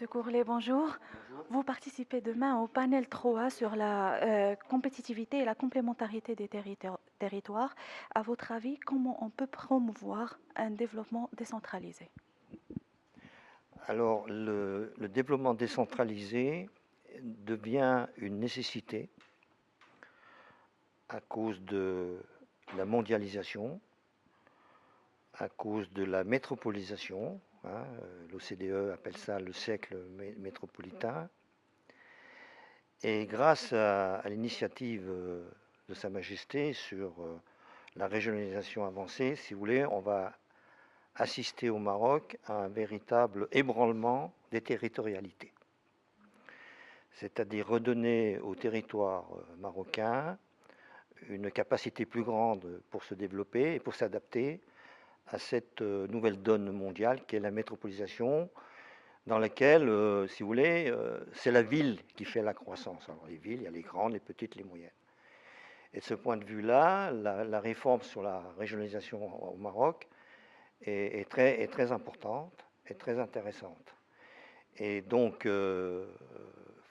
Monsieur Courlet, bonjour. Bonjour. Vous participez demain au panel 3 sur la compétitivité et la complémentarité des territoires. À votre avis, comment on peut promouvoir un développement décentralisé? Alors, le développement décentralisé devient une nécessité à cause de la mondialisation, à cause de la métropolisation. L'OCDE appelle ça le siècle métropolitain. Et grâce à l'initiative de Sa Majesté sur la régionalisation avancée, si vous voulez, on va assister au Maroc à un véritable ébranlement des territorialités. C'est-à-dire redonner au territoire marocain une capacité plus grande pour se développer et pour s'adapter à cette nouvelle donne mondiale qui est la métropolisation, dans laquelle, si vous voulez, c'est la ville qui fait la croissance. Alors les villes, il y a les grandes, les petites, les moyennes. Et de ce point de vue-là, la réforme sur la régionalisation au Maroc est très importante et très intéressante. Et donc, il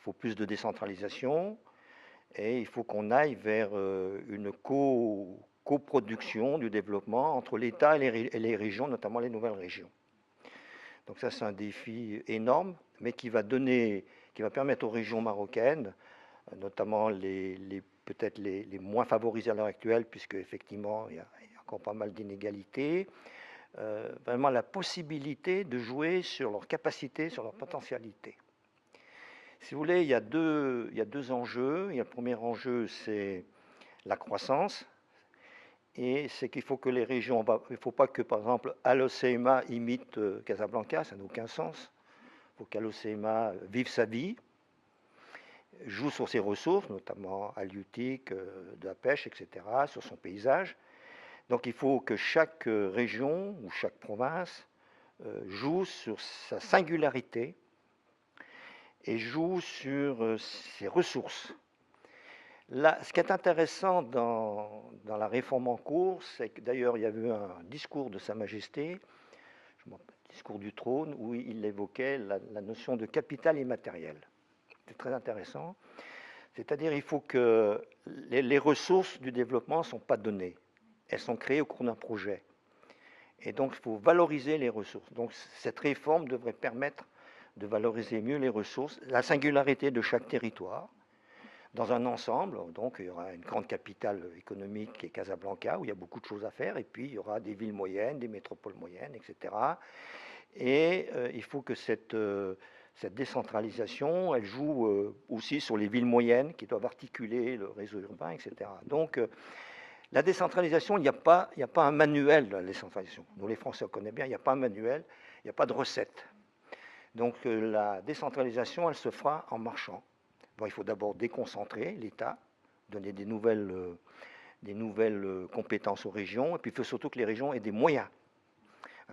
faut plus de décentralisation et il faut qu'on aille vers une coproduction du développement entre l'État et les régions, notamment les nouvelles régions. Donc ça, c'est un défi énorme, mais qui va permettre aux régions marocaines, notamment peut-être les moins favorisées à l'heure actuelle, puisque effectivement, il y a encore pas mal d'inégalités, vraiment la possibilité de jouer sur leurs capacités, sur leurs potentialités. Si vous voulez, il y a deux enjeux. Il y a le premier enjeu, c'est la croissance. Et c'est qu'il faut que les régions, il ne faut pas que par exemple Al-Hoceima imite Casablanca, ça n'a aucun sens. Il faut qu'Al-Hoceima vive sa vie, joue sur ses ressources, notamment halieutiques, de la pêche, etc., sur son paysage. Donc il faut que chaque région ou chaque province joue sur sa singularité et joue sur ses ressources. Là, ce qui est intéressant dans la réforme en cours, c'est que d'ailleurs il y a eu un discours de Sa Majesté, discours du trône, où il évoquait la notion de capital immatériel. C'est très intéressant. C'est-à-dire il faut que les ressources du développement ne sont pas données. Elles sont créées au cours d'un projet. Et donc il faut valoriser les ressources. Donc cette réforme devrait permettre de valoriser mieux les ressources, la singularité de chaque territoire, dans un ensemble. Donc il y aura une grande capitale économique qui est Casablanca, où il y a beaucoup de choses à faire, et puis il y aura des villes moyennes, des métropoles moyennes, etc. Et il faut que cette décentralisation, elle joue aussi sur les villes moyennes qui doivent articuler le réseau urbain, etc. Donc la décentralisation, il n'y a pas un manuel de la décentralisation. Nous les Français, on connaît bien, il n'y a pas un manuel, il n'y a pas de recette. Donc la décentralisation, elle se fera en marchant. Bon, il faut d'abord déconcentrer l'État, donner des nouvelles compétences aux régions, et puis il faut surtout que les régions aient des moyens.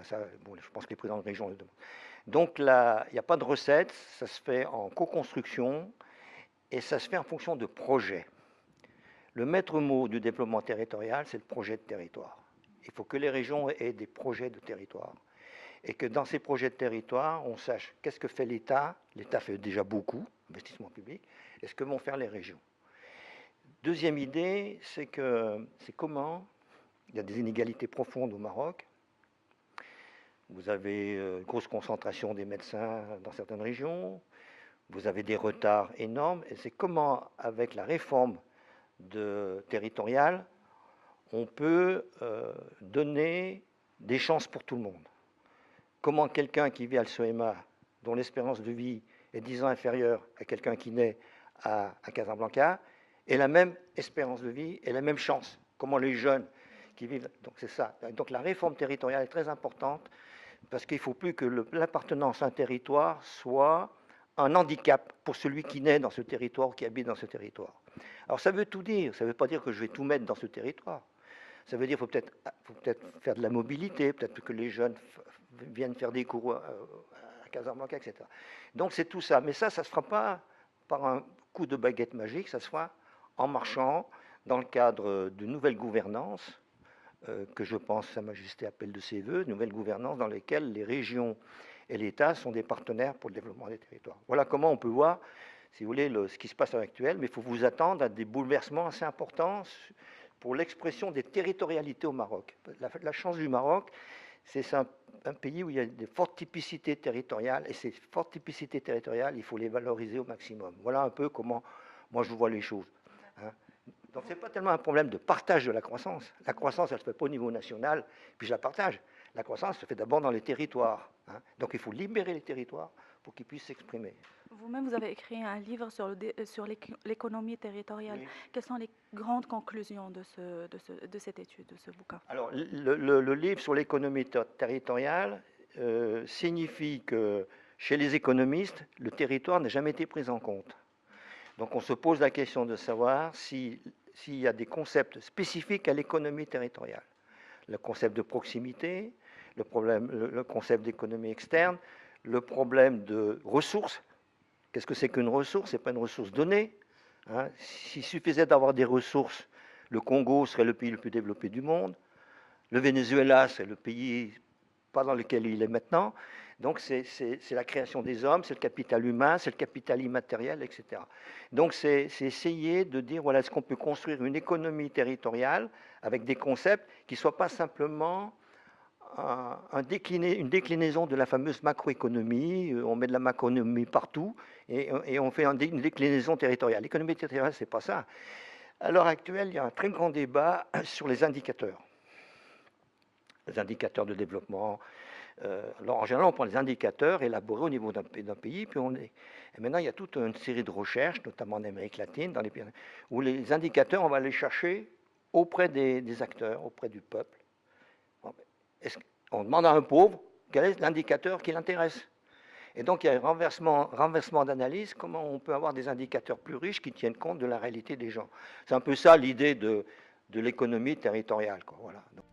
Ça, bon, je pense que les présidents de région le demandent. Donc là, il n'y a pas de recette, ça se fait en co-construction, et ça se fait en fonction de projets. Le maître mot du développement territorial, c'est le projet de territoire. Il faut que les régions aient des projets de territoire. Et que dans ces projets de territoire, on sache qu'est-ce que fait l'État. L'État fait déjà beaucoup, investissement public, et ce que vont faire les régions. Deuxième idée, c'est comment, il y a des inégalités profondes au Maroc. Vous avez une grosse concentration des médecins dans certaines régions, vous avez des retards énormes, et c'est comment, avec la réforme territoriale, on peut donner des chances pour tout le monde. Comment quelqu'un qui vit à Al-Soema, dont l'espérance de vie est 10 ans inférieure à quelqu'un qui naît à Casablanca, ait la même espérance de vie et la même chance. Comment les jeunes qui vivent... Donc c'est ça. Donc la réforme territoriale est très importante parce qu'il ne faut plus que l'appartenance à un territoire soit un handicap pour celui qui naît dans ce territoire, qui habite dans ce territoire. Alors ça veut tout dire. Ça ne veut pas dire que je vais tout mettre dans ce territoire. Ça veut dire qu'il faut peut-être faire de la mobilité, peut-être que les jeunes viennent faire des cours à Casablanca, etc. Donc c'est tout ça. Mais ça ne se fera pas par un coup de baguette magique, ça se fera en marchant dans le cadre de nouvelles gouvernances que je pense Sa Majesté appelle de ses voeux, nouvelles gouvernances dans lesquelles les régions et l'État sont des partenaires pour le développement des territoires. Voilà comment on peut voir, si vous voulez, ce qui se passe à l'heure actuelle, mais il faut vous attendre à des bouleversements assez importants pour l'expression des territorialités au Maroc. La chance du Maroc, c'est un pays où il y a des fortes typicités territoriales, et ces fortes typicités territoriales, il faut les valoriser au maximum. Voilà un peu comment moi je vois les choses. Hein. Donc ce n'est pas tellement un problème de partage de la croissance. La croissance, elle ne se fait pas au niveau national, puis je la partage. La croissance se fait d'abord dans les territoires. Hein. Donc il faut libérer les territoires pour qu'ils puissent s'exprimer. Vous-même, vous avez écrit un livre sur l'économie territoriale. Oui. Quelles sont les grandes conclusions de cette étude, de ce bouquin? Alors, le livre sur l'économie territoriale signifie que chez les économistes, le territoire n'a jamais été pris en compte. Donc on se pose la question de savoir s'il y a des concepts spécifiques à l'économie territoriale. Le concept de proximité, le concept d'économie externe, le problème de ressources. Qu'est-ce que c'est qu'une ressource? Ce n'est pas une ressource donnée. Hein. S'il suffisait d'avoir des ressources, le Congo serait le pays le plus développé du monde. Le Venezuela, c'est le pays pas dans lequel il est maintenant. Donc c'est la création des hommes, c'est le capital humain, c'est le capital immatériel, etc. Donc c'est essayer de dire, voilà, est-ce qu'on peut construire une économie territoriale avec des concepts qui ne soient pas simplement une déclinaison de la fameuse macroéconomie, on met de la macroéconomie partout, et on fait une déclinaison territoriale. L'économie territoriale, ce n'est pas ça. À l'heure actuelle, il y a un très grand débat sur les indicateurs. Les indicateurs de développement. Alors en général, on prend les indicateurs élaborés au niveau d'un pays, puis et maintenant il y a toute une série de recherches, notamment en Amérique latine, où les indicateurs, on va les chercher auprès des acteurs, auprès du peuple. On demande à un pauvre quel est l'indicateur qui l'intéresse. Et donc il y a un renversement d'analyse, comment on peut avoir des indicateurs plus riches qui tiennent compte de la réalité des gens. C'est un peu ça l'idée de l'économie territoriale, quoi, voilà. Donc,